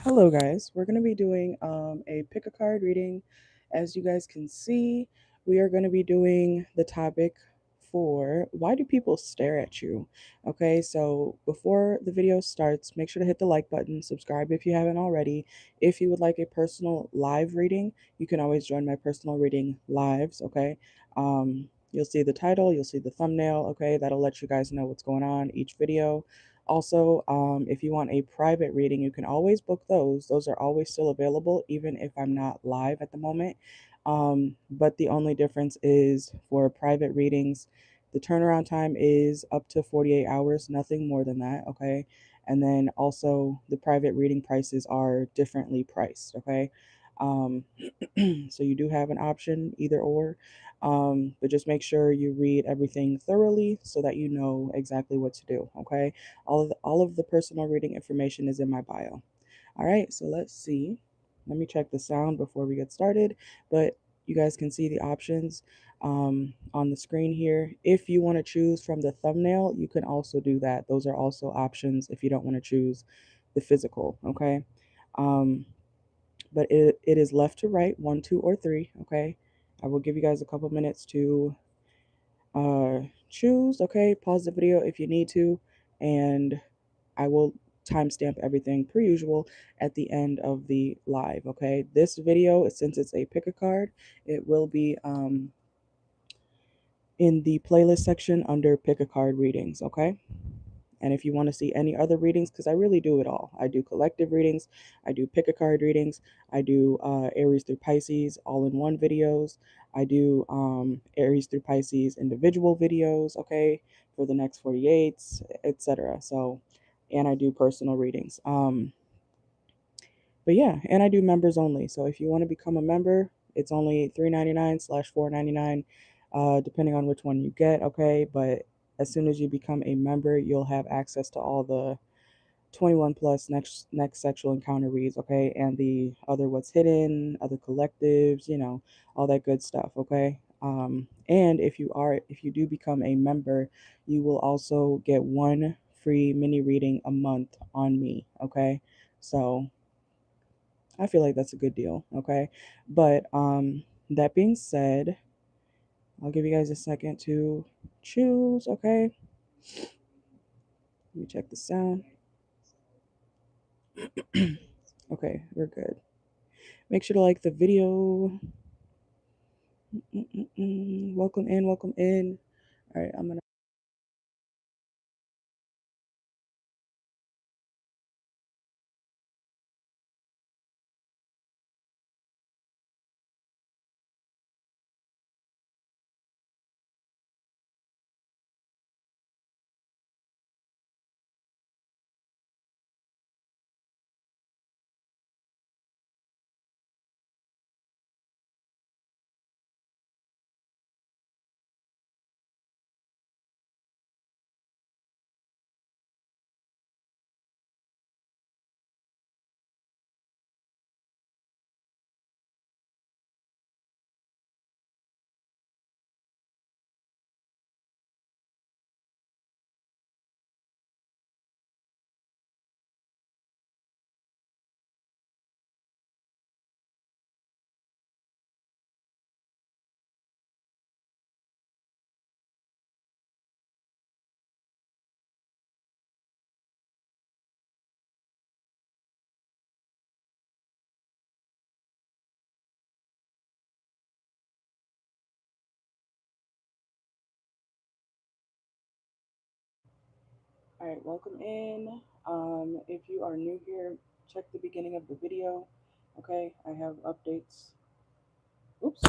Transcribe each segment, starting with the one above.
Hello guys, we're going to be doing a pick a card reading. As you guys can see, we are going to be doing the topic for why do people stare at you? Okay, so before the video starts, make sure to hit the like button, subscribe if you haven't already. If you would like a personal live reading, you can always join my personal reading lives, okay? You'll see the title, you'll see the thumbnail, okay? That'll let you guys know what's going on each video. Also, if you want a private reading, you can always book those. Those are always still available, even if I'm not live at the moment. But the only difference is for private readings, the turnaround time is up to 48 hours, nothing more than that, okay? And then also the private reading prices are differently priced, okay? Um, so you do have an option, either or. But just make sure you read everything thoroughly so that you know exactly what to do, okay? All of the personal reading information is in my bio. All right, so let's see. Let me check the sound before we get started, but you guys can see the options on the screen here. If you want to choose from the thumbnail, you can also do that. Those are also options if you don't want to choose the physical, okay? Um, but it is left to right, 1, 2, or 3, okay? I will give you guys a couple minutes to choose, okay? Pause the video if you need to, and I will timestamp everything per usual at the end of the live, okay? This video, since it's a pick a card, it will be in the playlist section under pick a card readings, okay? And if you want to see any other readings, because I really do it all. I do collective readings, I do pick a card readings, I do Aries through Pisces all in one videos, I do Aries through Pisces individual videos, okay, for the next 48s, etc. So, and I do personal readings. But yeah, and I do members only. So if you want to become a member, it's only $3.99/$4.99, depending on which one you get. Okay, but as soon as you become a member, you'll have access to all the 21 plus next sexual encounter reads. Okay, and the other what's hidden, other collectives, all that good stuff. Okay. And if you do become a member, you will also get one free mini reading a month on me. Okay, so I feel like that's a good deal, okay? But that being said, I'll give you guys a second to choose, okay? Let me check the sound. Okay, we're good. Make sure to like the video. Welcome in, welcome in. All right, I'm gonna. All right, welcome in. If you are new here, check the beginning of the video. Okay, I have updates. Oops,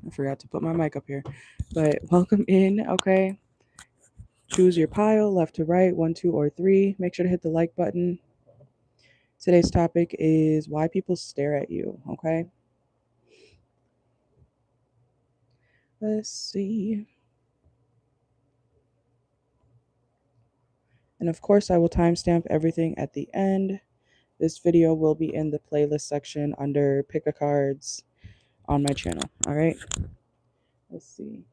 I forgot to put my mic up here. But welcome in, okay? Choose your pile, left to right, 1, 2, or 3. Make sure to hit the like button. Today's topic is why people stare at you, okay? Let's see. And of course, I will timestamp everything at the end. This video will be in the playlist section under pick a cards on my channel, all right? Let's see.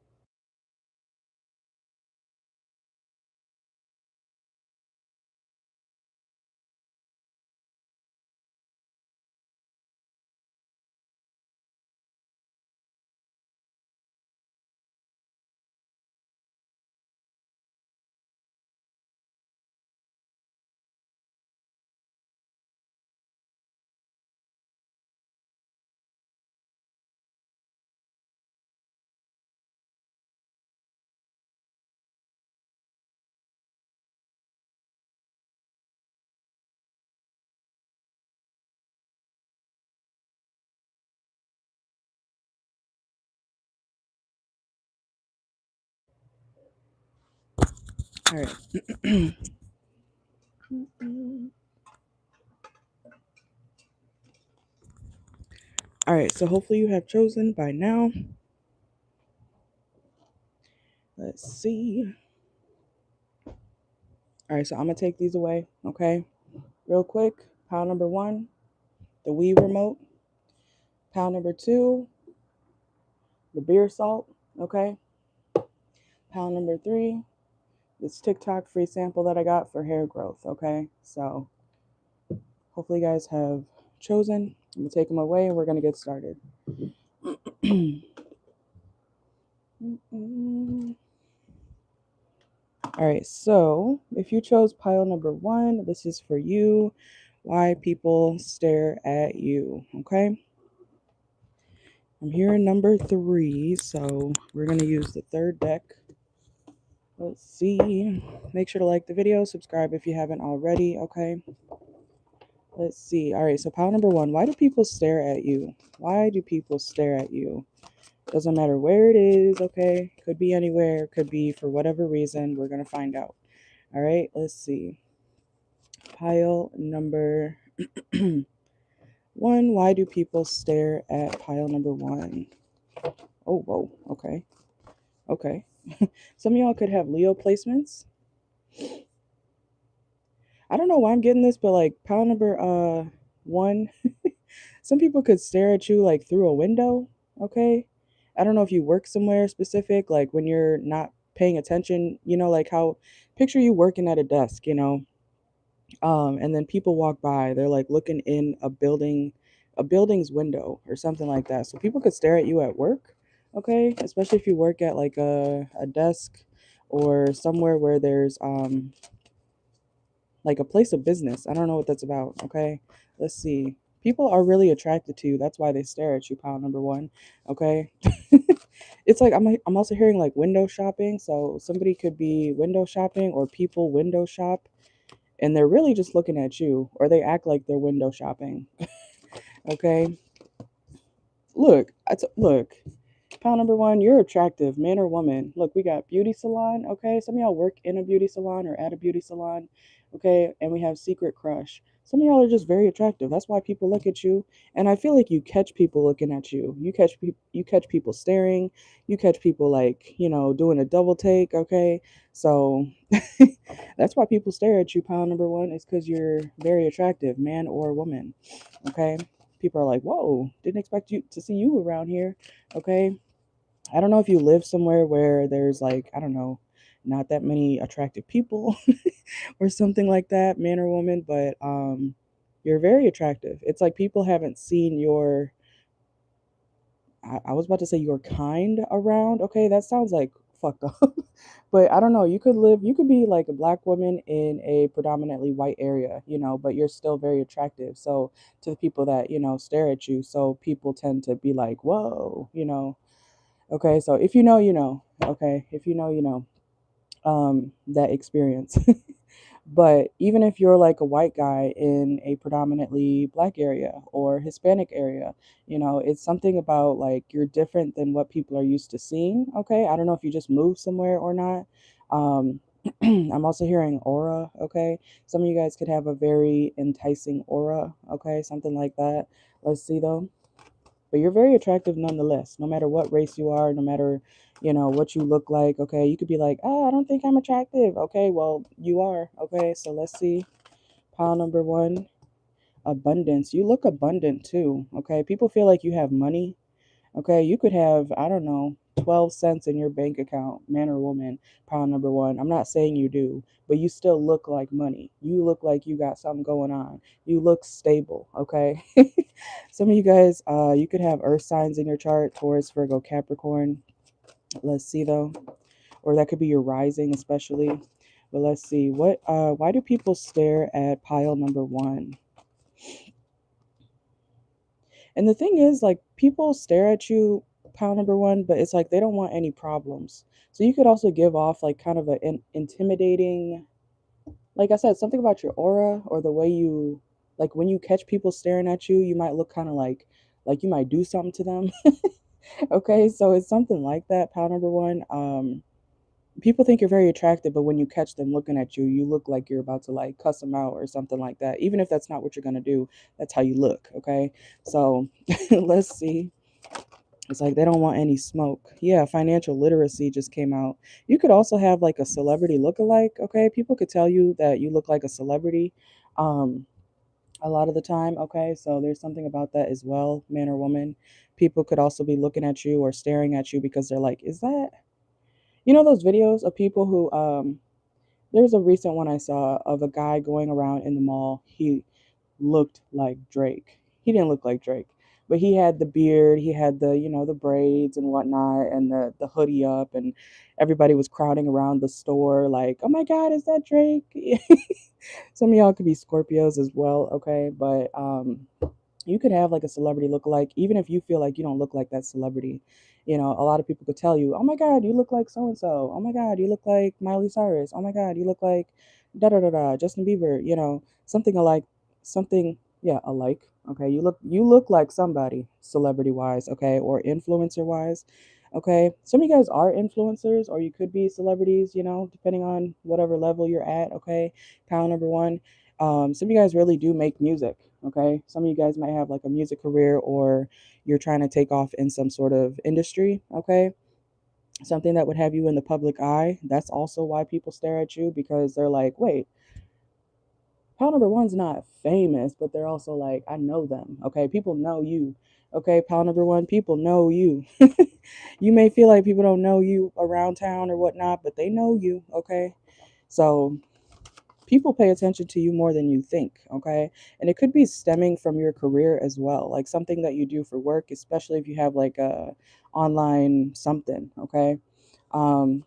All right. All right, so hopefully you have chosen by now. Let's see. All right, so I'm going to take these away, okay? Real quick. Pile number 1, the Wii remote. Pile number 2, the beer salt, okay? Pile number 3, this TikTok free sample that I got for hair growth, okay? So hopefully you guys have chosen. I'm going to take them away and we're going to get started. All right, so if you chose pile number 1, this is for you. Why people stare at you, okay? I'm here in number 3, so we're going to use the third deck. Let's see. Make sure to like the video, subscribe if you haven't already, okay? Let's see. All right, so pile number 1. Why do people stare at you? Why do people stare at you? Doesn't matter where it is, okay? Could be anywhere, could be for whatever reason. We're going to find out. All right, let's see. Pile number 1. Why do people stare at pile number 1? Oh, whoa. Okay. Okay. Some of y'all could have Leo placements. I don't know why I'm getting this, but like pile number 1, some people could stare at you like through a window. Okay. I don't know if you work somewhere specific, like when you're not paying attention, you know, like how picture you working at a desk, you know, and then people walk by, they're like looking in a building's window or something like that. So people could stare at you at work, okay? Especially if you work at like a desk or somewhere where there's like a place of business. I don't know what that's about, okay? Let's see. People are really attracted to you. That's why they stare at you, pile number 1, okay? It's like I'm also hearing like window shopping. So somebody could be window shopping or people window shop and they're really just looking at you or they act like they're window shopping. Okay? Look. Pile number 1, you're attractive, man or woman. Look, we got beauty salon, okay? Some of y'all work in a beauty salon or at a beauty salon, okay? And we have secret crush. Some of y'all are just very attractive. That's why people look at you. And I feel like you catch people looking at you. You catch people staring. You catch people like, you know, doing a double take, okay? So that's why people stare at you, pile number 1, is because you're very attractive, man or woman, okay? People are like, whoa, didn't expect you to see you around here, okay? I don't know if you live somewhere where there's like, I don't know, not that many attractive people or something like that, man or woman, but you're very attractive. It's like people haven't seen your I was about to say your kind around. Okay, that sounds like fucked up. But I don't know, you could be like a black woman in a predominantly white area, you know, but you're still very attractive. So to the people that, you know, stare at you, so people tend to be like, "Whoa," you know. Okay, so if you know, you know. Okay, if you know, you know. That experience. But even if you're like a white guy in a predominantly black area or Hispanic area, you know, it's something about like you're different than what people are used to seeing. Okay, I don't know if you just moved somewhere or not. Um, I'm also hearing aura. Okay, some of you guys could have a very enticing aura. Okay, something like that. Let's see though. But you're very attractive nonetheless, no matter what race you are, no matter, you know, what you look like. Okay, you could be like, oh, I don't think I'm attractive. Okay, well, you are. Okay, so let's see. Pile number 1, abundance. You look abundant too. Okay, people feel like you have money. Okay, you could have, I don't know, 12 cents in your bank account, man or woman, pile number 1. I'm not saying you do, but you still look like money. You look like you got something going on. You look stable, okay? Some of you guys, you could have earth signs in your chart, Taurus, Virgo, Capricorn. Let's see though. Or that could be your rising especially. But let's see. Why do people stare at pile number 1? And the thing is, like, people stare at you, pile number 1, but it's like they don't want any problems. So you could also give off like kind of an intimidating, like I said, something about your aura or the way you, like when you catch people staring at you, you might look kind of like you might do something to them. Okay, so it's something like that, pile number 1. people think you're very attractive, but when you catch them looking at you, you look like you're about to like cuss them out or something like that. Even if that's not what you're going to do, that's how you look. Okay. So let's see. It's like they don't want any smoke. Yeah, financial literacy just came out. You could also have like a celebrity look-alike. Okay. People could tell you that you look like a celebrity. Um, a lot of the time. Okay. So there's something about that as well, man or woman. People could also be looking at you or staring at you because they're like, is that, those videos of people who, there's a recent one I saw of a guy going around in the mall. He looked like Drake. He didn't look like Drake, but he had the beard, he had the, the braids and whatnot, and the hoodie up, and everybody was crowding around the store like, oh my God, is that Drake? Some of y'all could be Scorpios as well, okay? But you could have like a celebrity look-alike, even if you feel like you don't look like that celebrity. A lot of people could tell you, oh my God, you look like so and so. Oh my God, you look like Miley Cyrus. Oh my God, you look like da da da da Justin Bieber. Something alike, something, yeah, alike. Okay, you look like somebody celebrity wise, okay, or influencer wise. Okay, some of you guys are influencers, or you could be celebrities, depending on whatever level you're at. Okay, pound number one. Some of you guys really do make music. Okay, some of you guys might have like a music career, or you're trying to take off in some sort of industry. Okay, something that would have you in the public eye. That's also why people stare at you, because they're like, wait, pal number one's not famous, but they're also like, I know them. Okay, people know you. Okay, pal number one, people know you. You may feel like people don't know you around town or whatnot, but they know you. Okay, so people pay attention to you more than you think. Okay, and it could be stemming from your career as well, like something that you do for work, especially if you have like a online something. Okay, um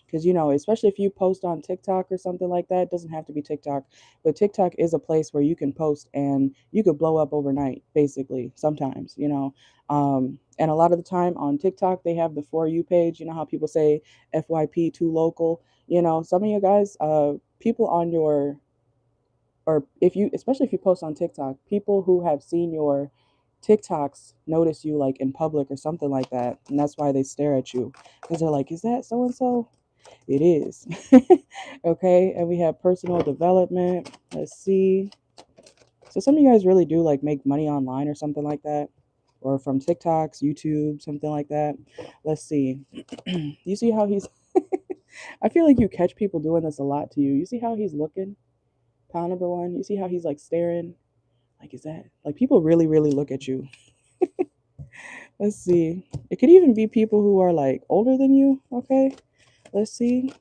because especially if you post on TikTok or something like that. It doesn't have to be TikTok, but TikTok is a place where you can post and you could blow up overnight, basically, sometimes. And a lot of the time on TikTok they have the For You page. You know how people say fyp too local. Some of you guys, people on your, or if you, especially if you post on TikTok, people who have seen your TikToks notice you like in public or something like that, and that's why they stare at you, because they're like, is that so and so? It is. Okay, and we have personal development. Let's see. So some of you guys really do like make money online or something like that, or from TikToks, YouTube, something like that. Let's see. You see how he's I feel like you catch people doing this a lot to you. You see how he's looking? Pound number one. You see how he's like staring? Like, is that like people really, really look at you? Let's see. It could even be people who are like older than you. Okay. Let's see.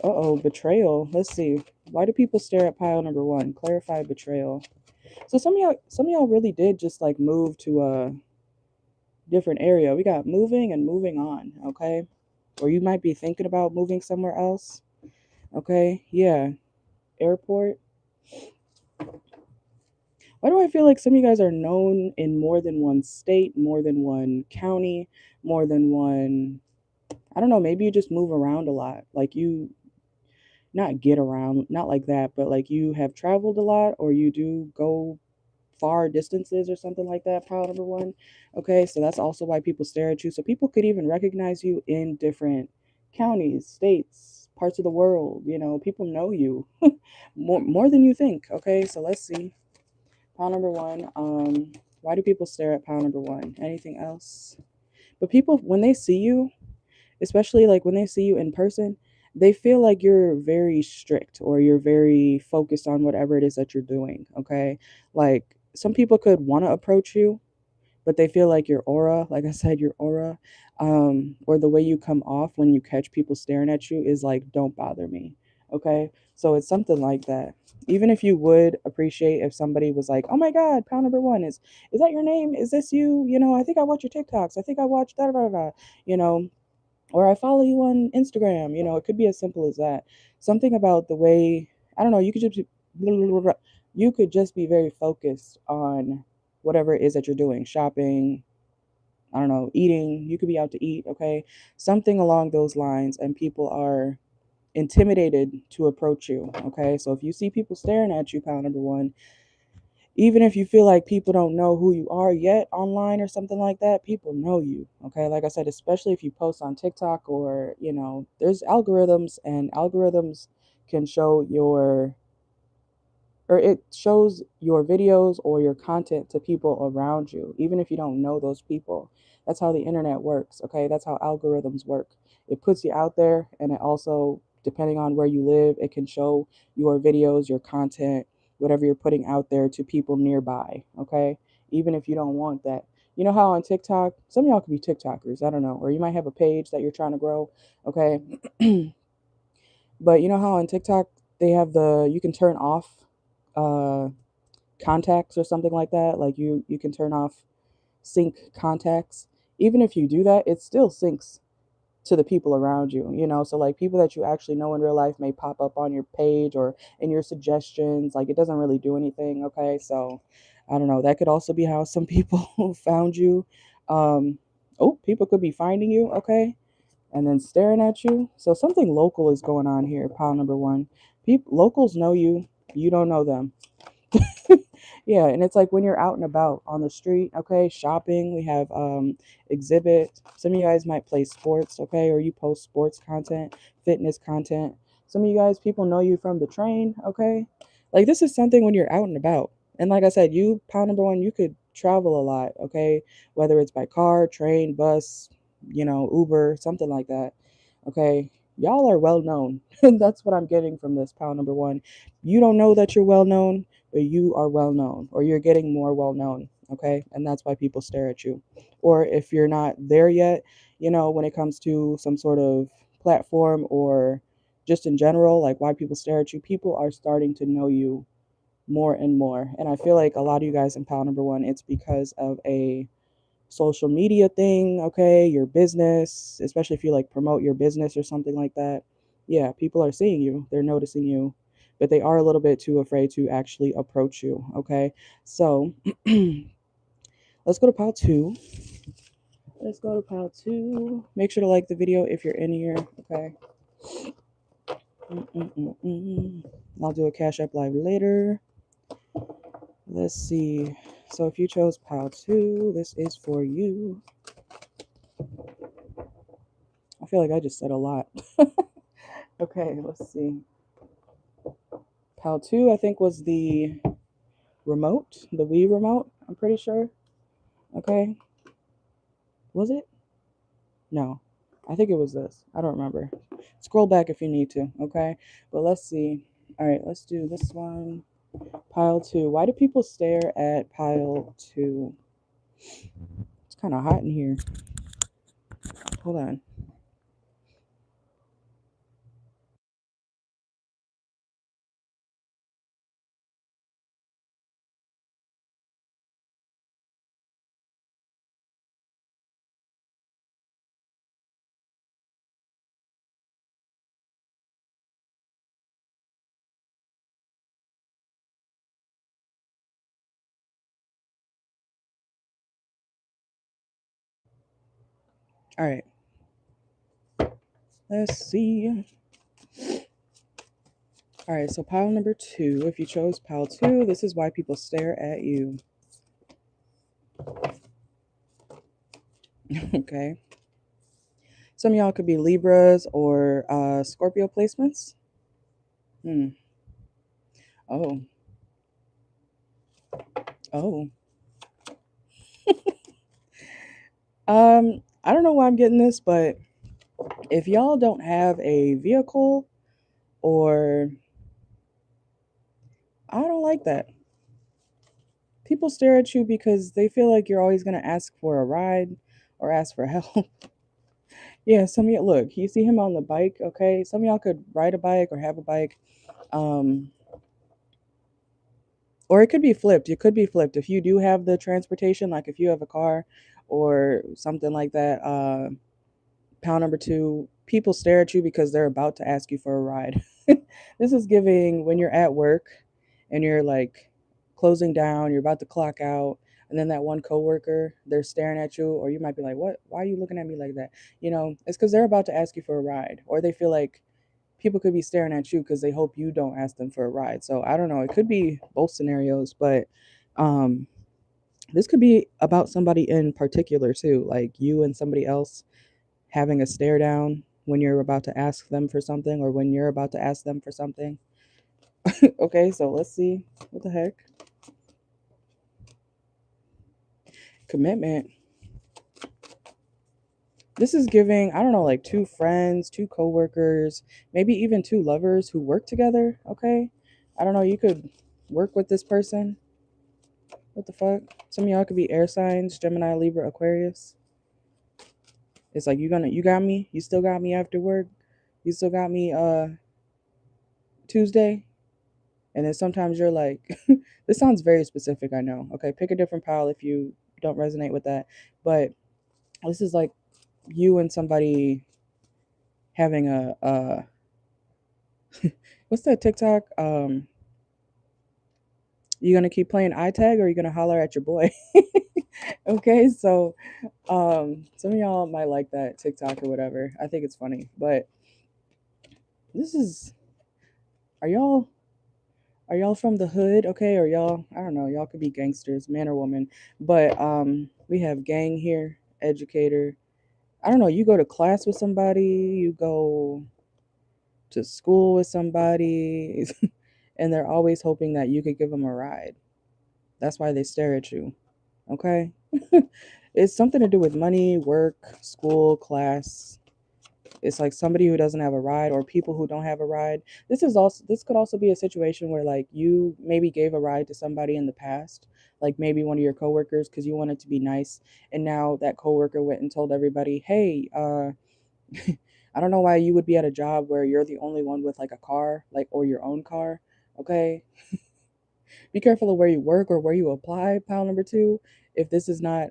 Uh-oh, betrayal. Let's see. Why do people stare at pile number one? Clarify betrayal. So some of y'all really did just like move to a different area. We got moving and moving on, okay? Or you might be thinking about moving somewhere else. Okay? Yeah. Airport. Why do I feel like some of you guys are known in more than one state, more than one county, more than one, I don't know, maybe you just move around a lot. Like you not get around, not like that, but like you have traveled a lot, or you do go far distances or something like that. Pile number one. Okay, so that's also why people stare at you. So people could even recognize you in different counties, states, parts of the world. People know you more than you think. Okay, so let's see. Pile number one. Why do people stare at pile number one? Anything else? But people, when they see you, especially like when they see you in person, they feel like you're very strict, or you're very focused on whatever it is that you're doing. Okay, like some people could want to approach you, but they feel like your aura, like I said, your aura, or the way you come off when you catch people staring at you is like, don't bother me. Okay, so it's something like that. Even if you would appreciate if somebody was like, oh my God, pound number one, is that your name, is this you, I think I watch your TikToks, I think I watch da da da da, you know or I follow you on Instagram. It could be as simple as that. Something about the way, I don't know, you could just be very focused on whatever it is that you're doing, shopping, I don't know, eating. You could be out to eat, okay? Something along those lines, and people are intimidated to approach you, okay? So if you see people staring at you, pile number one, even if you feel like people don't know who you are yet online or something like that, people know you. Okay. Like I said, especially if you post on TikTok or, there's algorithms, and algorithms can show it shows your videos or your content to people around you, even if you don't know those people. That's how the internet works. Okay. That's how algorithms work. It puts you out there, and it also, depending on where you live, it can show your videos, your content, whatever you're putting out there to people nearby. Okay. Even if you don't want that. You know how on TikTok, some of y'all could be TikTokers, I don't know, or you might have a page that you're trying to grow. Okay. But you know how on TikTok they have you can turn off uh contacts or something like that. Like you can turn off sync contacts. Even if you do that, it still syncs to the people around you. So like people that you actually know in real life may pop up on your page or in your suggestions. Like it doesn't really do anything. Okay. So I don't know. That could also be how some people found you. Um, oh, people could be finding you. Okay. And then staring at you. So something local is going on here. Pile number one. People locals know you. You don't know them. Yeah, and it's like when you're out and about on the street, okay, shopping, we have exhibit. Some of you guys might play sports, okay, or you post sports content, fitness content. Some of you guys, people know you from the train, okay? Like this is something when you're out and about. And like I said, you, pound number one, you could travel a lot, okay? Whether it's by car, train, bus, Uber, something like that. Okay. Y'all are well known. That's what I'm getting from this, pound number one. You don't know that you're well known, but you are well known, or you're getting more well known. Okay. And that's why people stare at you. Or if you're not there yet, when it comes to some sort of platform or just in general, like why people stare at you, people are starting to know you more and more. And I feel like a lot of you guys in pile number one, it's because of a social media thing, okay, your business, especially if you like promote your business or something like that. Yeah, people are seeing you, they're noticing you, but they are a little bit too afraid to actually approach you, okay? So let's go to pile two. Let's go to pile two. Make sure to like the video if you're in here, okay? Mm-mm-mm-mm. I'll do a Cash App live later. Let's see. So if you chose pile two, this is for you. I feel like I just said a lot. Okay, let's see. Pal 2, I think, was the remote, the Wii remote, I'm pretty sure. Okay. Was it? No. I think it was this. I don't remember. Scroll back if you need to, okay? But let's see. All right, let's do this one. Pile 2. Why do people stare at pile 2? It's kind of hot in here. Hold on. All right. Let's see. All right, so pile number 2. If you chose pile 2, this is why people stare at you. Okay. Some of y'all could be Libras or Scorpio placements. Hmm. Oh. Oh. I don't know why I'm getting this, but if y'all don't have a vehicle, or I don't like that. People stare at you because they feel like you're always gonna ask for a ride or ask for help. Yeah, some of y'all, look, you see him on the bike, okay? Some of y'all could ride a bike or have a bike. Um, or it could be flipped. It could be flipped. If you do have the transportation, like if you have a car or something like that, pound number 2, people stare at you because they're about to ask you for a ride. This is giving when you're at work and you're like closing down, you're about to clock out, and then that one coworker, they're staring at you, or you might be like, "What? Why are you looking at me like that?" It's because they're about to ask you for a ride, or they feel like people could be staring at you because they hope you don't ask them for a ride. So I don't know. It could be both scenarios, but Um, this could be about somebody in particular too, like you and somebody else having a stare down when you're about to ask them for something or when you're about to ask them for something. Okay, so let's see. What the heck? Commitment. This is giving, I don't know, like two friends, two coworkers, maybe even two lovers who work together. Okay. I don't know. You could work with this person. What the fuck? Some of y'all could be air signs, Gemini, Libra, Aquarius. It's like you got me? You still got me after work? You still got me Tuesday? And then sometimes you're like, this sounds very specific, I know. Okay, pick a different pile if you don't resonate with that. But this is like you and somebody having a what's that TikTok? You gonna keep playing eye tag or you gonna holler at your boy? Okay, so some of y'all might like that TikTok or whatever. I think it's funny. But this is, are y'all from the hood? Okay, or y'all, I don't know, y'all could be gangsters, man or woman. But we have gang here, educator. I don't know, you go to class with somebody, you go to school with somebody, and they're always hoping that you could give them a ride. That's why they stare at you. Okay? It's something to do with money, work, school, class. It's like somebody who doesn't have a ride or people who don't have a ride. This could also be a situation where like you maybe gave a ride to somebody in the past, like maybe one of your coworkers because you wanted to be nice, and now that coworker went and told everybody, "Hey, I don't know why you would be at a job where you're the only one with like a car, like or your own car." Okay? Be careful of where you work or where you apply, pile number two, if this is not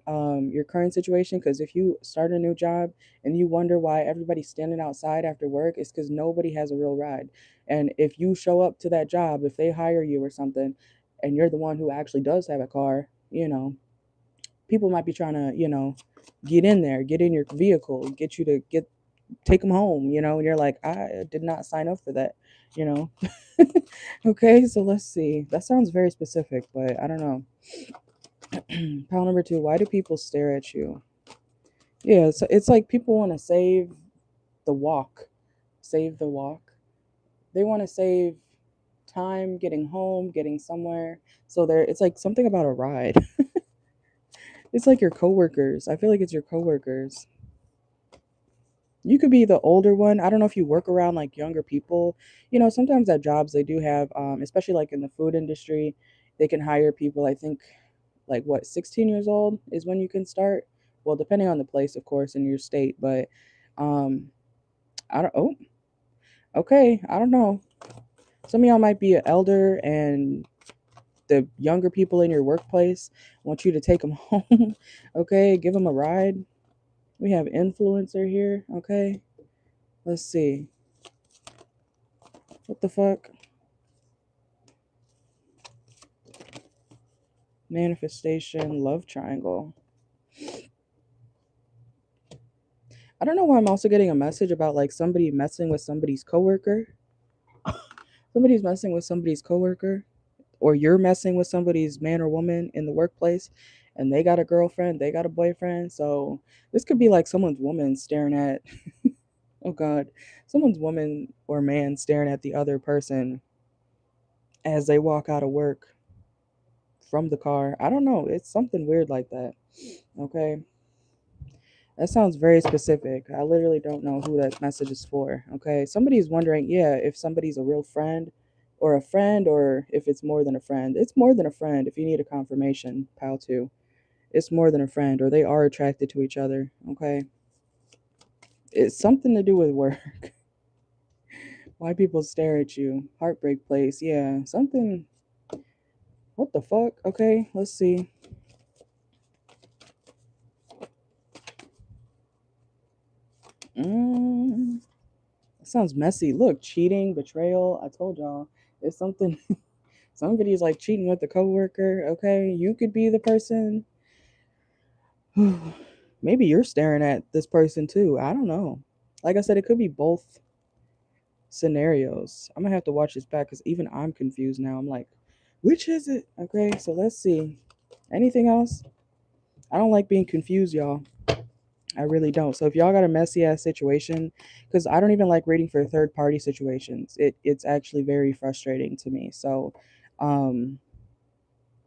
your current situation. Because if you start a new job and you wonder why everybody's standing outside after work, it's because nobody has a real ride. And if you show up to that job, if they hire you or something, and you're the one who actually does have a car, people might be trying to, get in there, get in your vehicle, get you to take them home, and you're like, I did not sign up for that, you know. Okay, so let's see. That sounds very specific, but I don't know. Pile number two, why do people stare at you? Yeah, so it's like people want to save the walk. Save the walk. They want to save time getting home, getting somewhere. So it's like something about a ride. It's like your coworkers. I feel like it's your coworkers. You could be the older one. I don't know if you work around like younger people. Sometimes at jobs they do have, especially like in the food industry, they can hire people. I think like what 16 years old is when you can start. Well, depending on the place, of course, in your state. But um, I don't. Oh, okay. I don't know. Some of y'all might be an elder, and the younger people in your workplace want you to take them home. Okay, give them a ride. We have influencer here. Okay, let's see. What the fuck? Manifestation, love triangle. I don't know why I'm also getting a message about like somebody messing with somebody's coworker. Somebody's messing with somebody's coworker, or you're messing with somebody's man or woman in the workplace, and they got a girlfriend, they got a boyfriend. So this could be like someone's woman staring at, oh God, someone's woman or man staring at the other person as they walk out of work from the car. I don't know. It's something weird like that. Okay. That sounds very specific. I literally don't know who that message is for. Okay. Somebody's wondering, yeah, if somebody's a real friend, or if it's more than a friend. It's more than a friend if you need a confirmation, pal two. It's more than a friend, or they are attracted to each other. Okay. It's something to do with work. Why people stare at you. Heartbreak place. Yeah. Something. What the fuck? Okay. Let's see. Mm, sounds messy. Look, cheating, betrayal. I told y'all. It's something. Somebody's like cheating with a coworker. Okay, you could be the person. Maybe you're staring at this person too. I don't know. Like I said, it could be both scenarios. I'm gonna have to watch this back because even I'm confused now. I'm like, Which is it? Okay, so let's see. Anything else? I don't like being confused, y'all. I really don't. So if y'all got a messy ass situation, because I don't even like reading for third party situations. It's actually very frustrating to me. So, um,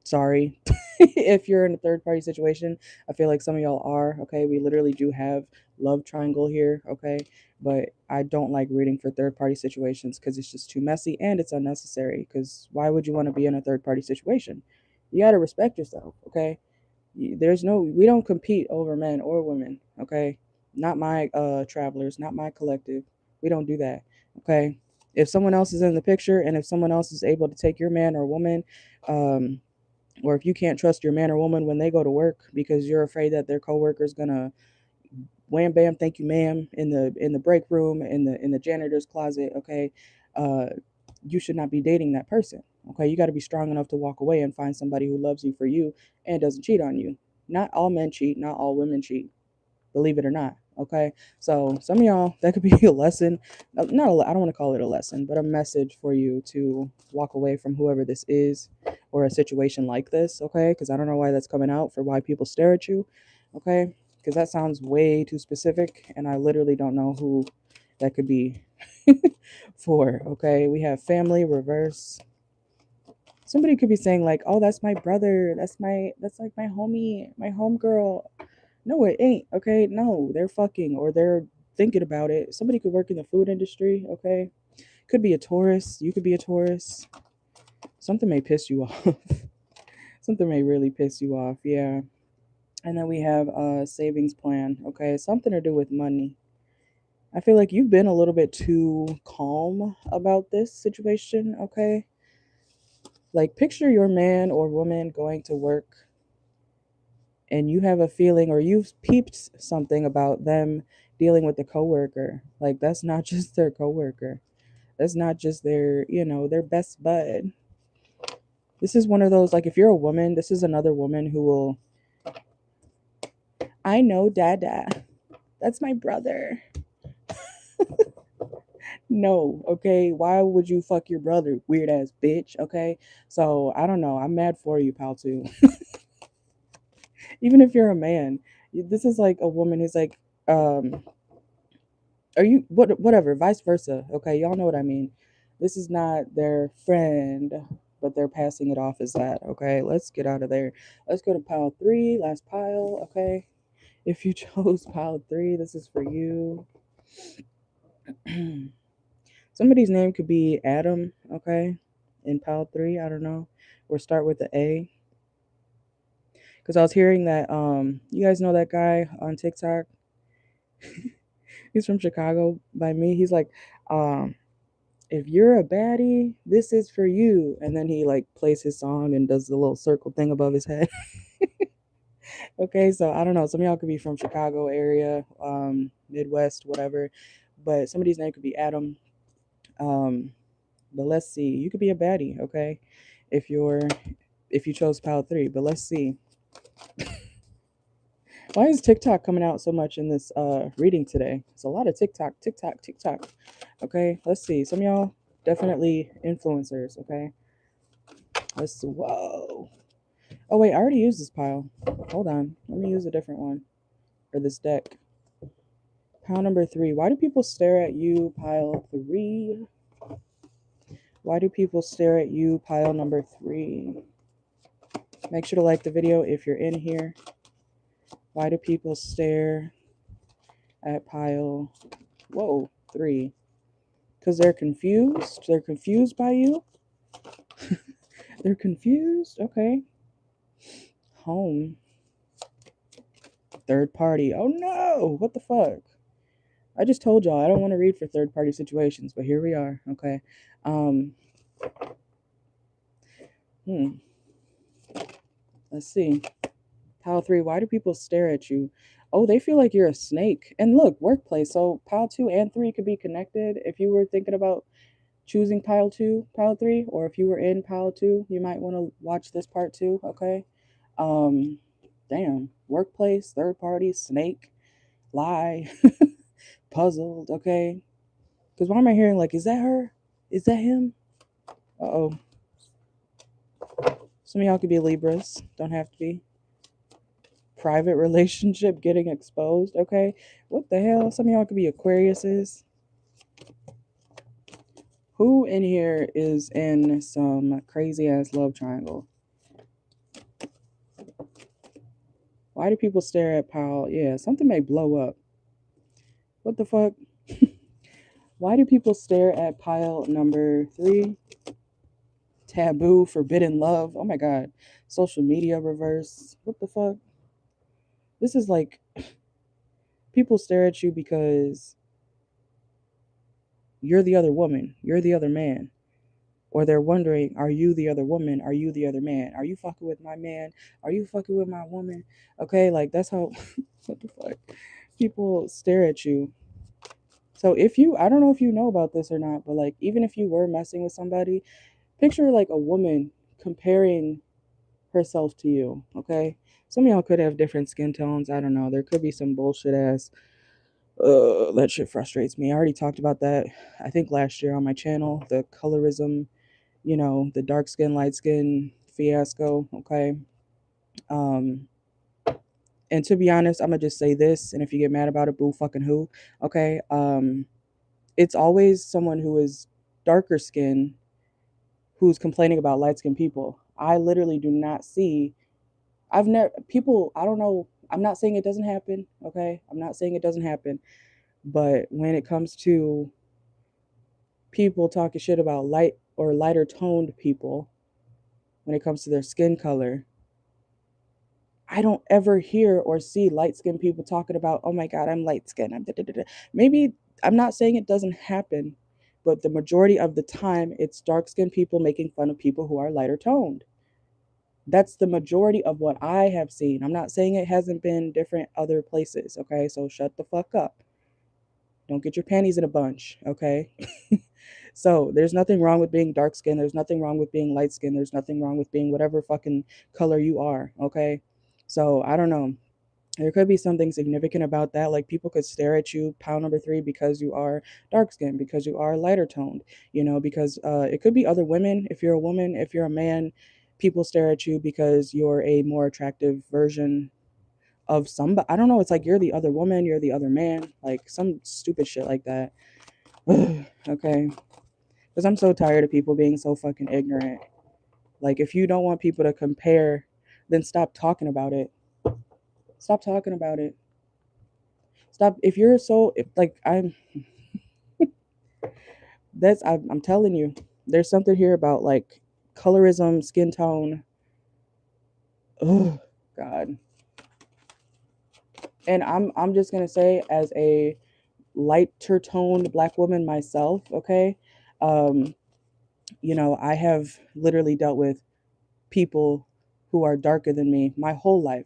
sorry if you're in a third party situation. I feel like some of y'all are. Okay, we literally do have love triangle here. Okay, but I don't like reading for third party situations because it's just too messy and it's unnecessary. Because why would you want to be in a third party situation? You got to respect yourself. Okay, there's no, we don't compete over men or women. Okay, not my travelers, not my collective. We don't do that. Okay, if someone else is in the picture and if someone else is able to take your man or woman, um or if you can't trust your man or woman when they go to work because you're afraid that their coworker is gonna wham bam thank you ma'am in the break room in the janitor's closet, okay, uh you should not be dating that person. Okay, you got to be strong enough to walk away and find somebody who loves you for you and doesn't cheat on you. Not all men cheat, not all women cheat, believe it or not. Okay, so some of y'all, that could be a lesson. Not I don't want to call it a lesson, but a message for you to walk away from whoever this is or a situation like this. Okay, because I don't know why that's coming out for why people stare at you. Okay, because that sounds way too specific, and I literally don't know who that could be for. Okay, we have family reverse. Somebody could be saying like, "Oh, that's my brother. That's like my homie, my homegirl." No, it ain't. Okay, no, they're fucking or they're thinking about it. Somebody could work in the food industry. Okay, could be a Taurus. You could be a Taurus. Something may piss you off. Something may really piss you off. Yeah. And then we have a savings plan. Okay, something to do with money. I feel like you've been a little bit too calm about this situation. Okay, like picture your man or woman going to work and you have a feeling or you've peeped something about them dealing with a coworker. Like that's not just their coworker. That's not just their, their best bud. This is one of those like if you're a woman, this is another woman who will I know dada. That's my brother. No, okay? Why would you fuck your brother, weird ass bitch, okay? So, I don't know. I'm mad for you, pal too. Even if you're a man. This is like a woman who's like um are you whatever, vice versa. Okay, y'all know what I mean. This is not their friend, but they're passing it off as that. Okay, let's get out of there. Let's go to pile 3, last pile. Okay, if you chose pile 3, this is for you. Somebody's name could be Adam. Okay, in pile 3, I don't know, or start with the A, because I was hearing that you guys know that guy on TikTok. He's from Chicago by me. He's like if you're a baddie, this is for you. And then he like plays his song and does the little circle thing above his head. Okay, so I don't know. Some of y'all could be from Chicago area, Midwest, whatever. But somebody's name could be Adam. Um, but let's see. You could be a baddie, okay? If you're if you chose pile 3. But let's see. Why is TikTok coming out so much in this reading today? It's a lot of TikTok, TikTok, TikTok. Okay, let's see. Some of y'all definitely influencers, okay? Let's see. Whoa. Oh, wait, I already used this pile. Hold on. Let me use a different one for this deck. Pile number 3. Why do people stare at you? Pile 3. Why do people stare at you? Pile number 3. Make sure to like the video if you're in here. Why do people stare at pile, 3? Because they're confused. They're confused by you. They're confused. Okay. Home. Third party. Oh no. What the fuck? I just told y'all I don't want to read for third party situations, but here we are. Okay. Um hmm. Let's see. Pile 3, why do people stare at you? Oh, they feel like you're a snake. And look, workplace. So pile 2 and 3 could be connected. If you were thinking about choosing pile 2, pile 3, or if you were in pile 2, you might want to watch this part too. Okay. Um damn. Workplace, third party, snake, lie, puzzled. Okay. Because why am I hearing like, is that her? Is that him? Uh oh. Some of y'all could be Libras, don't have to be. Private relationship getting exposed, okay? What the hell? Some of y'all could be Aquariuses. Who in here is in some crazy ass love triangle? Why do people stare at pile? Yeah, something may blow up. What the fuck? Why do people stare at pile number 3? Taboo, forbidden love. Oh my god. Social media reverse. What the fuck? This is like people stare at you because you're the other woman, you're the other man. Or they're wondering, are you the other woman? Are you the other man? Are you fucking with my man? Are you fucking with my woman? Okay, like that's how what the fuck? People stare at you. So if you I don't know if you know about this or not, but like even if you were messing with somebody, picture like a woman comparing herself to you, okay? Some of y'all could have different skin tones. I don't know. There could be some bullshit ass. That shit frustrates me. I already talked about that, I think last year on my channel, the colorism, the dark skin, light skin fiasco, okay? Um, and to be honest, I'm gonna just say this, and if you get mad about it, boo fucking who, okay? It's always someone who is darker skin who's complaining about light skinned people. I literally do not see I've never people. I don't know. I'm not saying it doesn't happen. Okay, I'm not saying it doesn't happen. But when it comes to people talking shit about light or lighter toned people, when it comes to their skin color, I don't ever hear or see light skinned people talking about, oh my god, I'm light skinned. I'm da, da, da, da. Maybe I'm not saying it doesn't happen, but the majority of the time, it's dark skinned people making fun of people who are lighter toned. That's the majority of what I have seen. I'm not saying it hasn't been different other places, okay? So shut the fuck up. Don't get your panties in a bunch, okay? So there's nothing wrong with being dark skinned. There's nothing wrong with being light skinned. There's nothing wrong with being whatever fucking color you are, okay? So I don't know. There could be something significant about that. Like people could stare at you, pound number 3, because you are dark skinned, because you are lighter toned, because it could be other women. If you're a woman, if you're a man, people stare at you because you're a more attractive version of somebody. I don't know. It's like you're the other woman, you're the other man, like some stupid shit like that. Okay. Because I'm so tired of people being so fucking ignorant. Like, if you don't want people to compare, then stop talking about it. Stop talking about it. Stop. If you're so, if, like, I'm telling you, there's something here about like colorism, skin tone. Oh, God. And I'm just gonna say, as a lighter toned black woman myself, okay, um, I have literally dealt with people who are darker than me my whole life,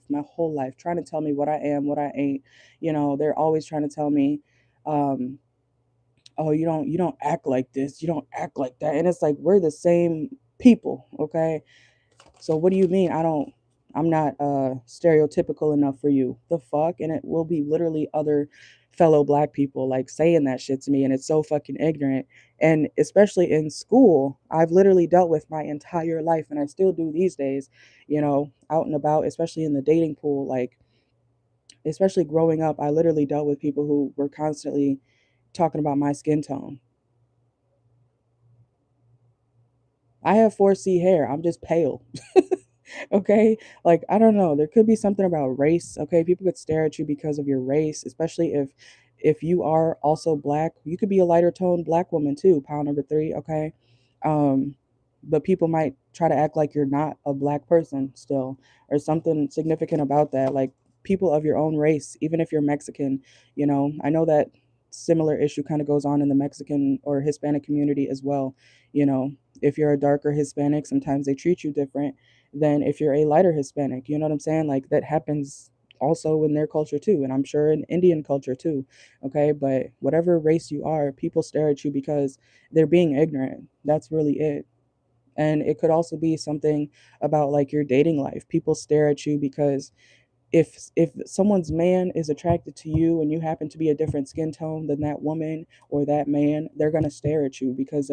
trying to tell me what I am, what I ain't. They're always trying to tell me, um, oh, you don't act like this, you don't act like that. And it's like, we're the same people, okay? So what do you mean I'm not stereotypical enough for you? The fuck? And it will be literally other fellow black people like saying that shit to me, and it's so fucking ignorant. And especially in school, I've literally dealt with my entire life, and I still do these days, out and about, especially in the dating pool, like especially growing up, I literally dealt with people who were constantly talking about my skin tone. I have 4C hair. I'm just pale. Okay, like I don't know, there could be something about race. Okay, people could stare at you because of your race, especially if you are also black. You could be a lighter toned black woman too, pound number 3. Okay, um but people might try to act like you're not a black person still, or something significant about that. Like people of your own race, even if you're Mexican, I know that similar issue kind of goes on in the Mexican or Hispanic community as well. you know if you're a darker Hispanic, sometimes they treat you different than if you're a lighter Hispanic. You know what I'm saying? Like that happens also in their culture too, and I'm sure in Indian culture too. Okay, but whatever race you are, people stare at you because they're being ignorant. That's really it. And it could also be something about like your dating life. People stare at you because if someone's man is attracted to you and you happen to be a different skin tone than that woman or that man, they're going to stare at you because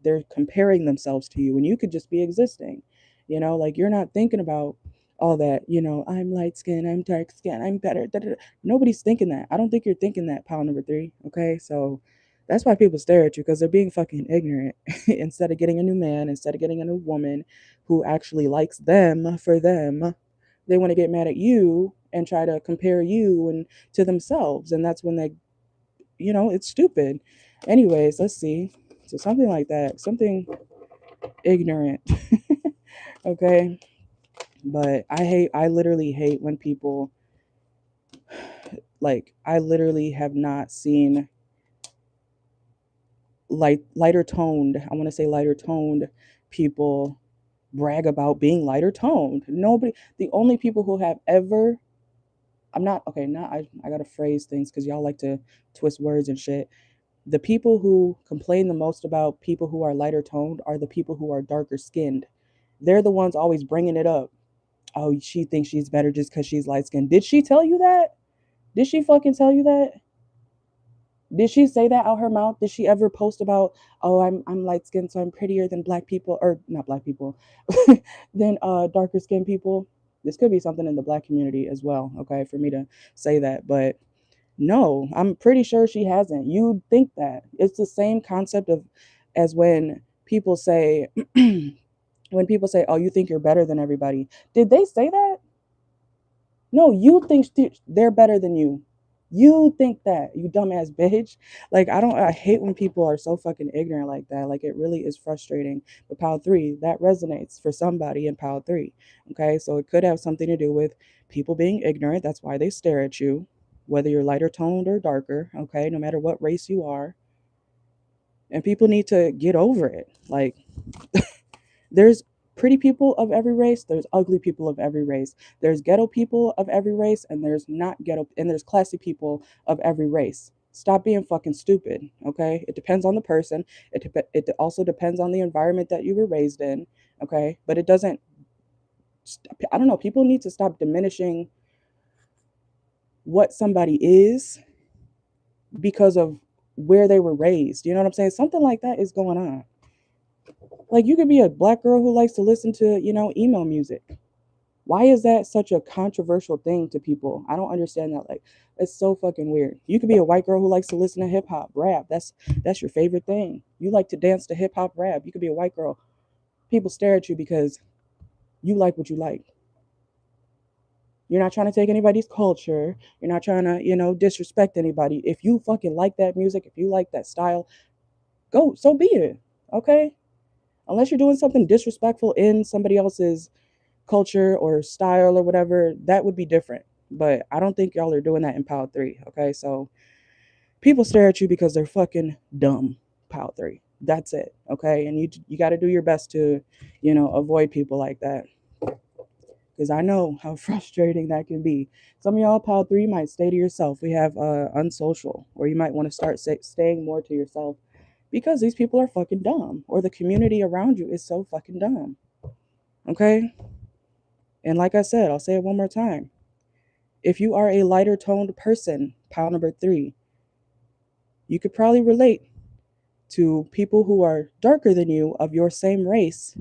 they're comparing themselves to you, and you could just be existing. You know, like you're not thinking about all that, you know, I'm light skinned, I'm dark skinned, I'm better. Da, da, da. Nobody's thinking that. I don't think you're thinking that, pile number three. Okay. So that's why people stare at you, because they're being fucking ignorant. Instead of getting a new man, instead of getting a new woman who actually likes them for them, they want to get mad at you and try to compare you and to themselves. And that's when they, you know, it's stupid. Anyways, let's see. So something like that, something ignorant. Okay. But I literally hate when people, like, I literally have not seen lighter toned, I want to say lighter toned people brag about being lighter toned. Nobody, the only people who have ever, I'm not, okay, not, I gotta phrase things because y'all like to twist words and shit. The people who complain the most about people who are lighter toned are the people who are darker skinned. They're the ones always bringing it up. Oh, she thinks she's better just because she's light skinned. Did she tell you that? Did she fucking tell you that? Did she say that out her mouth? Did she ever post about, oh, I'm light skinned, so I'm prettier than black people, or not black people, than darker skinned people? This could be something in the black community as well, okay, for me to say that. But no, I'm pretty sure she hasn't. You think that. It's the same concept of as when people say when people say, "Oh, you think you're better than everybody." Did they say that? No, you think they're better than you. You think that, you dumbass bitch. Like, I hate when people are so fucking ignorant like that. Like, it really is frustrating. But Pile 3, that resonates for somebody in Pile 3. Okay, so it could have something to do with people being ignorant. That's why they stare at you, whether you're lighter toned or darker. Okay, no matter what race you are. And people need to get over it. Like, there's pretty people of every race, there's ugly people of every race. There's ghetto people of every race, and there's not ghetto, and there's classy people of every race. Stop being fucking stupid, okay? It depends on the person. It also depends on the environment that you were raised in, okay? But it doesn't, I don't know, people need to stop diminishing what somebody is because of where they were raised. You know what I'm saying? Something like that is going on. Like, you could be a black girl who likes to listen to, you know, emo music. Why is that such a controversial thing to people? I don't understand that. Like, it's so fucking weird. You could be a white girl who likes to listen to hip hop, rap. That's your favorite thing. You like to dance to hip hop, rap. You could be a white girl. People stare at you because you like what you like. You're not trying to take anybody's culture. You're not trying to, you know, disrespect anybody. If you fucking like that music, if you like that style, go, so be it. Okay? Unless you're doing something disrespectful in somebody else's culture or style or whatever, that would be different. But I don't think y'all are doing that in Pile 3. Okay, so people stare at you because they're fucking dumb. Pile 3. That's it. Okay, and you got to do your best to, you know, avoid people like that, because I know how frustrating that can be. Some of y'all Pile 3 might stay to yourself. We have unsocial, or you might want to start staying more to yourself because these people are fucking dumb, or the community around you is so fucking dumb. Okay, and like I said, I'll say it one more time. If you are a lighter toned person, Pile number 3, you could probably relate to people who are darker than you of your same race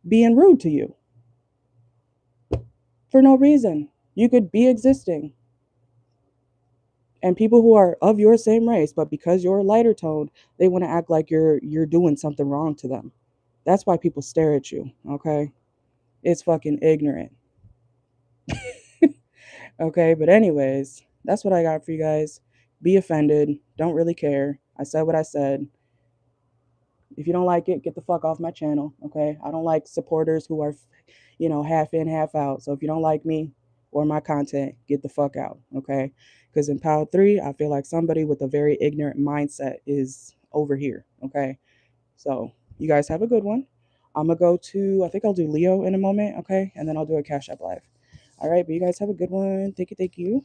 being rude to you for no reason. You could be existing. And people who are of your same race, but because you're lighter toned, they want to act like you're doing something wrong to them. That's why people stare at you, okay? It's fucking ignorant. Okay, but anyways, that's what I got for you guys. Be offended. Don't really care. I said what I said. If you don't like it, get the fuck off my channel, okay? I don't like supporters who are, you know, half in, half out. So if you don't like me or my content, get the fuck out, okay? Because in Pile 3, I feel like somebody with a very ignorant mindset is over here, okay? So you guys have a good one. I'm going to go to, I think I'll do Leo in a moment, okay? And then I'll do a Cash App Live. All right, but you guys have a good one. Thank you, thank you.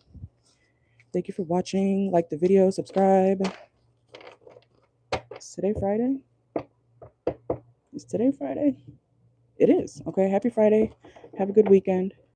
Thank you for watching. Like the video, subscribe. Is today Friday? Is today Friday? It is. Okay, happy Friday. Have a good weekend.